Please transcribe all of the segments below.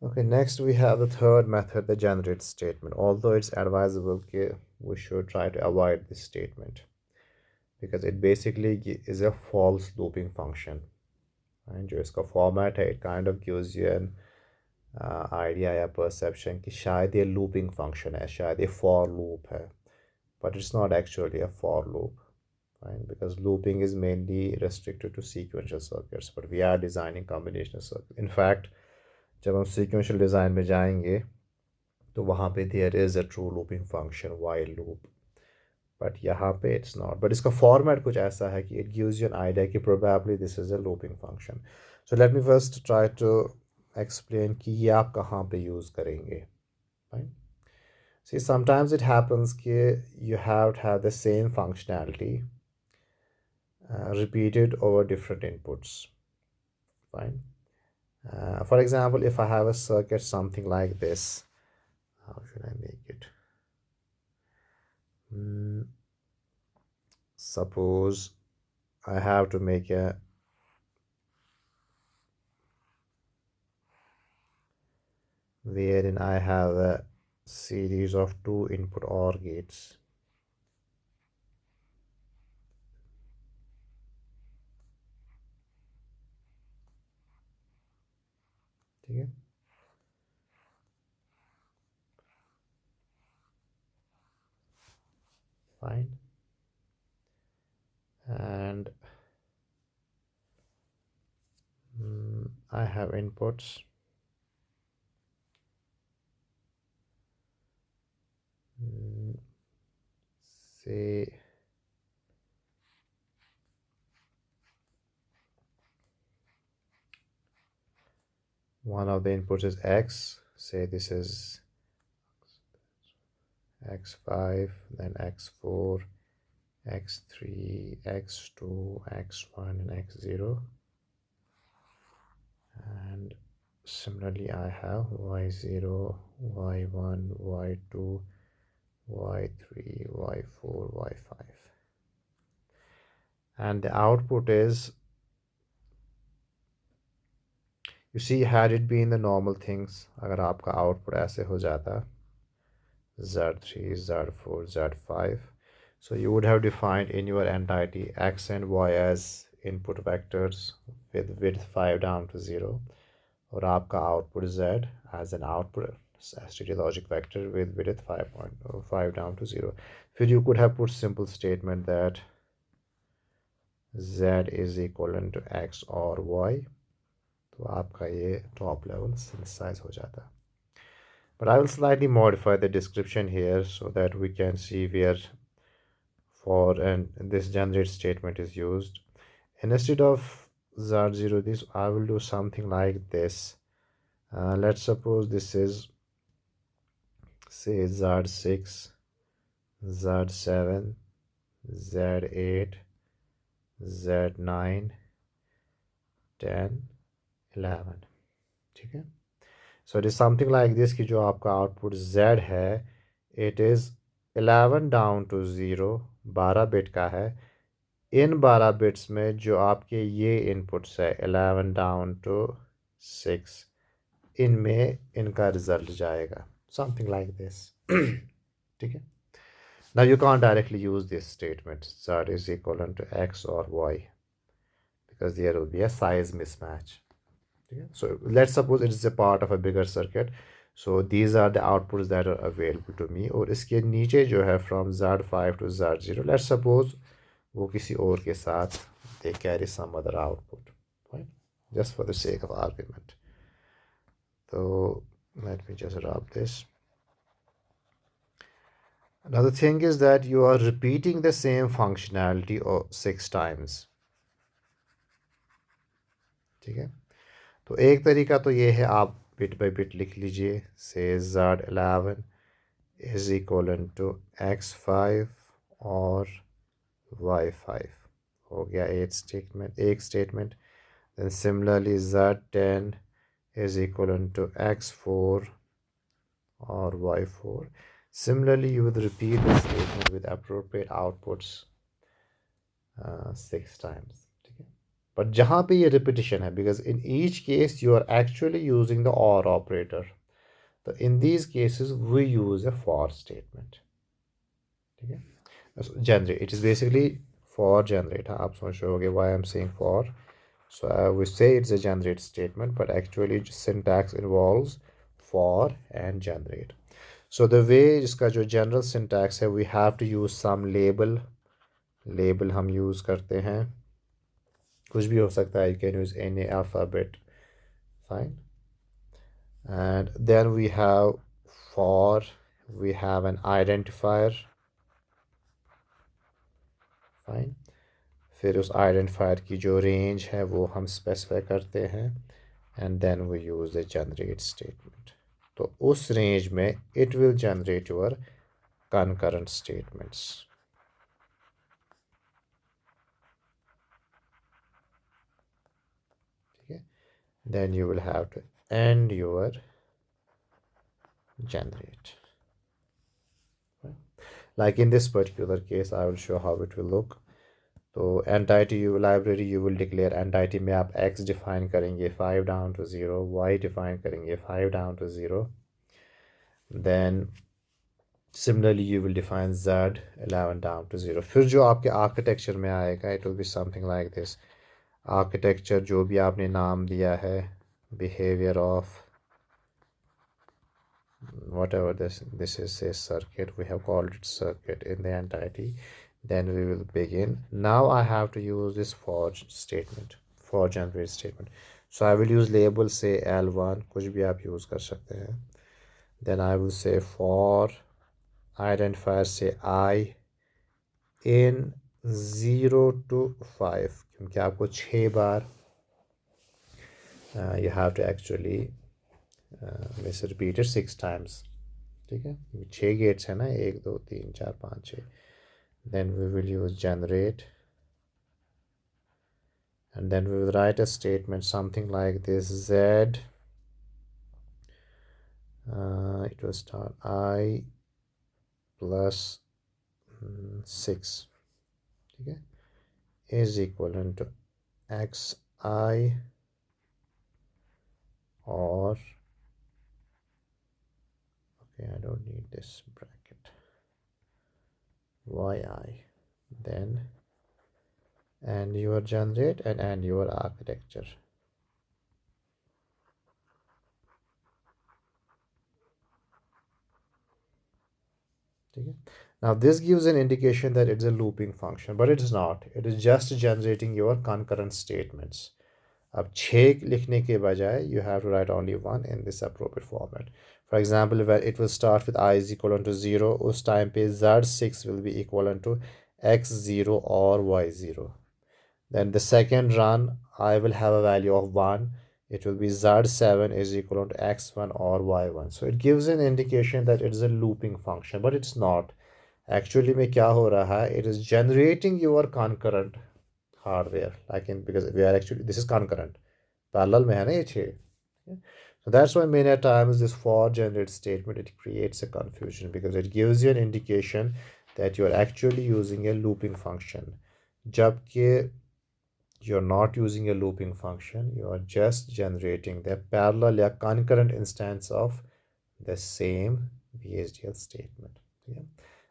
Okay, next we have the third method, the generate statement. Although it's advisable that we should try to avoid this statement because it basically is a false looping function. And जो इसका format है, it kind of gives you an idea या perception कि शायद ये looping function है, शायद ये for loop है, but it's not actually a for loop, right? Because looping is mainly restricted to sequential circuits, but we are designing combinational circuits. In fact, जब हम sequential design में जाएंगे तो वहाँ पे there is a true looping function while loop, but यहाँ पे it's not. But इसका format कुछ ऐसा है कि it gives you an idea कि probably this is a looping function. So let me first try to explain कि ये आप कहाँ पे use करेंगे, right? See, sometimes it happens कि you have to have the same functionality repeated over different inputs, fine. For example, if I have a circuit something like this, how should I make it? Suppose I have to make a wherein I have a series of two input OR gates. Okay. Fine. And I have inputs. Say one of the inputs is X. Say this is X5, then X4, X3, X2, X1, and X0. And similarly, I have Y0, Y1, Y2, Y3, Y4, Y5. And the output is, you see, had it been the normal things, अगर आपका output ऐसे हो जाता Z3, Z4, Z5, so you would have defined in your entity X and Y as input vectors with width 5 down to 0, और आपका output Z as an output STD logic vector with width 5 down to 0. Then you could have put simple statement that Z is equivalent to X or Y, तो आपका ये top level synthesize हो जाता है. But I will slightly modify the description here so that we can see where for and this generate statement is used. And instead of Z0 this, I will do something like this. Let's suppose this is, say, Z6, Z7, Z8, Z9, 10, 11. ठीक है. So it is something like this कि जो आपका output Z है, it is 11 down to 0, 12 bit का है. इन 12 bits में जो आपके ये इनपुट्स है 11 डाउन टू 6, इनमें इनका रिजल्ट जाएगा, समथिंग लाइक दिस. ठीक है. Now you can't directly use this statement z is equivalent to X or Y because there will be a size mismatch. So let's suppose it is a part of a bigger circuit. So these are the outputs that are available to me. और इसके नीचे जो है from Z5 to Z0, let's suppose वो किसी और के साथ they carry some other output, right? Just for the sake of argument. So let me just rub this. Another thing is that you are repeating the same functionality 6 times. ठीक है. तो एक तरीका तो ये है, आप बिट बाई बिट लिख लीजिए. से Z11 is equivalent to X5 और Y5. हो गया एक statement. Then similarly Z10 is equivalent to X4 or Y4. Similarly, you would repeat the statement with appropriate outputs 6 times. ठीक है. but जहाँ पे ये repetition है, because in each case you are actually using the or operator. So in these cases we use a for statement. ठीक है? So generate, it is basically for generate. हाँ, आप समझ रहे होगे why I'm saying for. So we say it's a generate statement, but actually syntax involves for and generate. So the way इसका जो general syntax है, we have to use some label. Label हम use करते हैं, कुछ भी हो सकता है. You can use any alphabet, fine. And then we have for, we have an identifier, fine. फिर उस आइडेंटिफायर की जो रेंज है वो हम स्पेसिफाई करते हैं, and then we use the generate statement. तो उस रेंज में it will generate your concurrent statements. ठीक है? Then you will have to end your generate. Like in this particular case, I will show how it will look. तो entity library you will declare entity में आप x define करेंगे 5 down to 0, y define करेंगे 5 down to 0. Then similarly you will define z 11 down to 0. फिर जो आपके architecture में आएगा, it will be something like this. Architecture जो भी आपने नाम दिया है, behavior of whatever this is, say circuit, we have called it circuit in the entity. Then we will begin. Now I have to use this for statement, for generate statement. So I will use label say L1, कुछ भी आप use कर सकते हैं. Then I will say for identifier say I in 0 to 5, क्योंकि आपको 6 बार you have to actually let's repeat it 6 times. ठीक है? 6 gates है ना, 1 2 3 4 5 6. Then we will use generate, and then we will write a statement something like this: z it will start I plus 6, ठीक है, is equivalent to xi or okay, I don't need this bracket, yi. Then and your generate and your architecture. Now this gives an indication that it's a looping function, but it's not. It is just generating your concurrent statements. अब 6 लिखने के बजाय you have to write only 1 in this appropriate format. For example, where it will start with I is equivalent to 0, उस time पे z6 will be equivalent to x0 or y0. Then the second run, I will have a value of 1. It will be z7 is equivalent to x1 or y1. So it gives an indication that it is a looping function, but it's not. Actually में क्या हो रहा है? It is generating your concurrent hardware, like in, because we are actually, this is concurrent, parallel में है ना ये 6. So that's why many times this for generate statement, it creates a confusion because it gives you an indication that you are actually using a looping function, जबकि you're not using a looping function, you are just generating the parallel या concurrent instance of the same VHDL statement. Yeah.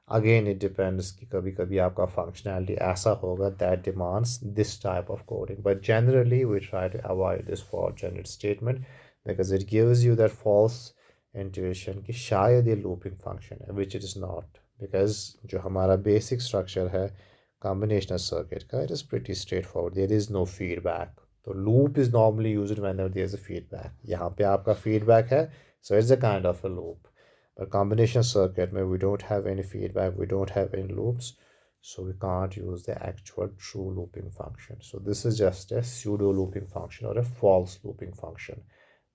Again it depends कि कभी कभी आपका functionality ऐसा होगा that demands this type of coding, but generally we try to avoid this for generate statement because it gives you that false intuition कि शायद ये looping function है, which it is not, because जो हमारा basic structure है combinational circuit का, it is pretty straightforward. There is no feedback. So loop is normally used whenever there is a feedback. यहाँ पे आपका feedback है, so it's a kind of a loop. But combination circuit where we don't have any feedback, we don't have any loops, so we can't use the actual true looping function. So this is just a pseudo looping function or a false looping function.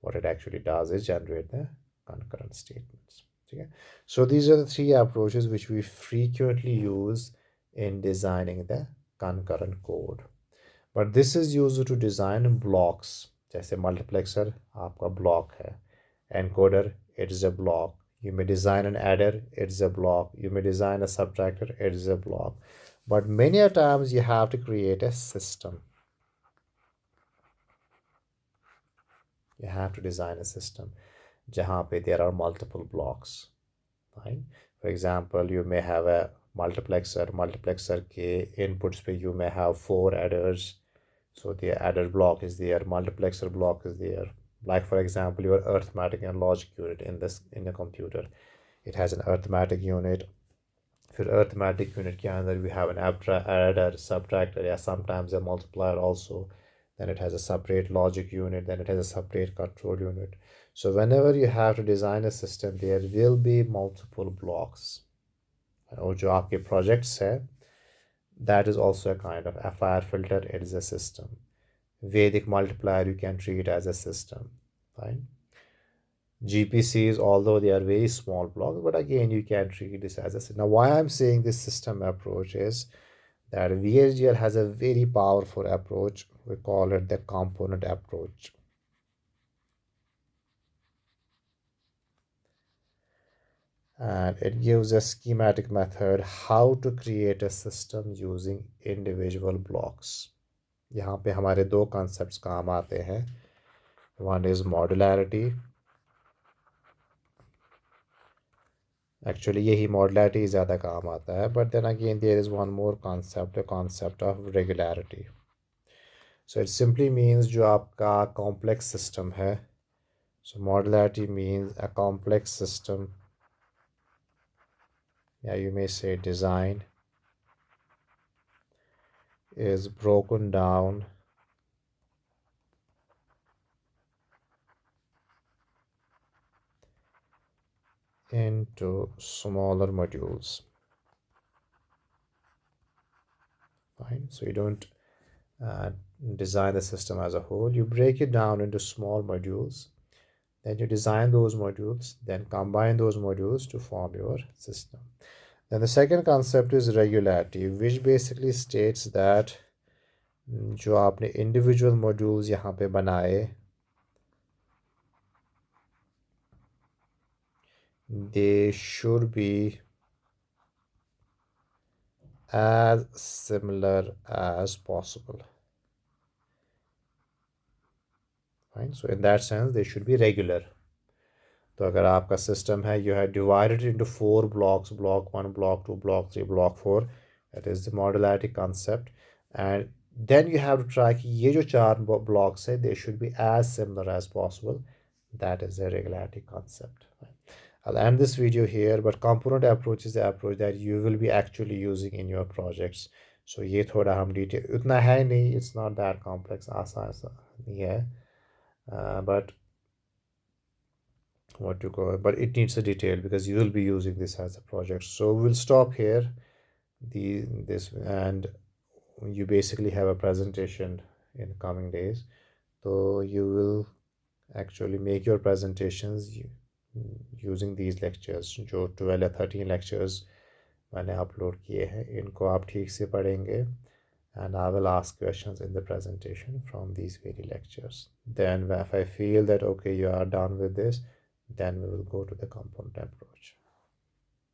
What it actually does is generate the concurrent statements. Okay? So these are the 3 approaches which we frequently use in designing the concurrent code. But this is used to design blocks. जैसे multiplexer आपका block है, encoder it is a block. You may design an adder, it's a block. You may design a subtractor, it is a block. But many a times you have to create a system. You have to design a system jahan pe there are multiple blocks. Fine. For example, you may have a multiplexer ke inputs pe you may have four adders. So the adder block is there, multiplexer block is there. Like for example, your arithmetic and logic unit in the computer, it has an arithmetic unit. फिर arithmetic unit के अंदर we have an adder, subtractor, या sometimes a multiplier also. Then it has a separate logic unit, then it has a separate control unit. So whenever you have to design a system, there will be multiple blocks. और जो आपके projects है, that is also a kind of FIR filter. It is a system. Vedic multiplier you can treat as a system. Fine. GPCs, although they are very small blocks, but again, you can treat this as a system. Now, why I'm saying this system approach is that VHDL has a very powerful approach. We call it the component approach. And it gives a schematic method how to create a system using individual blocks. यहाँ पे हमारे दो concepts काम आते हैं. One is modularity. Actually यही modularity ज़्यादा काम आता है, but then again there is one more concept, the concept of regularity. So it simply means जो आपका complex system है, so modularity means a complex system, yeah, you may say design, is broken down into smaller modules. Fine. So you don't design the system as a whole, you break it down into small modules, then you design those modules, then combine those modules to form your system. Then the second concept is regularity, which basically states that जो आपने individual modules यहाँ पे बनाए, they should be as similar as possible. Fine. So in that sense, they should be regular. तो अगर आपका system है, you have divided it into 4 blocks, block 1, block 2, block 3, block 4, that is the modularity concept. And then you have to try कि ये जो 4 blocks है, they should be as similar as possible. That is the regularity concept. I'll end this video here, but component approach is the approach that you will be actually using in your projects. So ये थोड़ा हम detail उतना है नहीं, it's not that complex, आसान नहीं है, but what to call it, but it needs a detail because you will be using this as a project. So we'll stop here this, and you basically have a presentation in coming days, so you will actually make your presentations using these lectures. जो 12 या 13 lectures मैंने upload किए हैं, इनको आप ठीक से पढ़ेंगे, and I will ask questions in the presentation from these very lectures. Then if I feel that okay, you are done with this, then we will go to the component approach.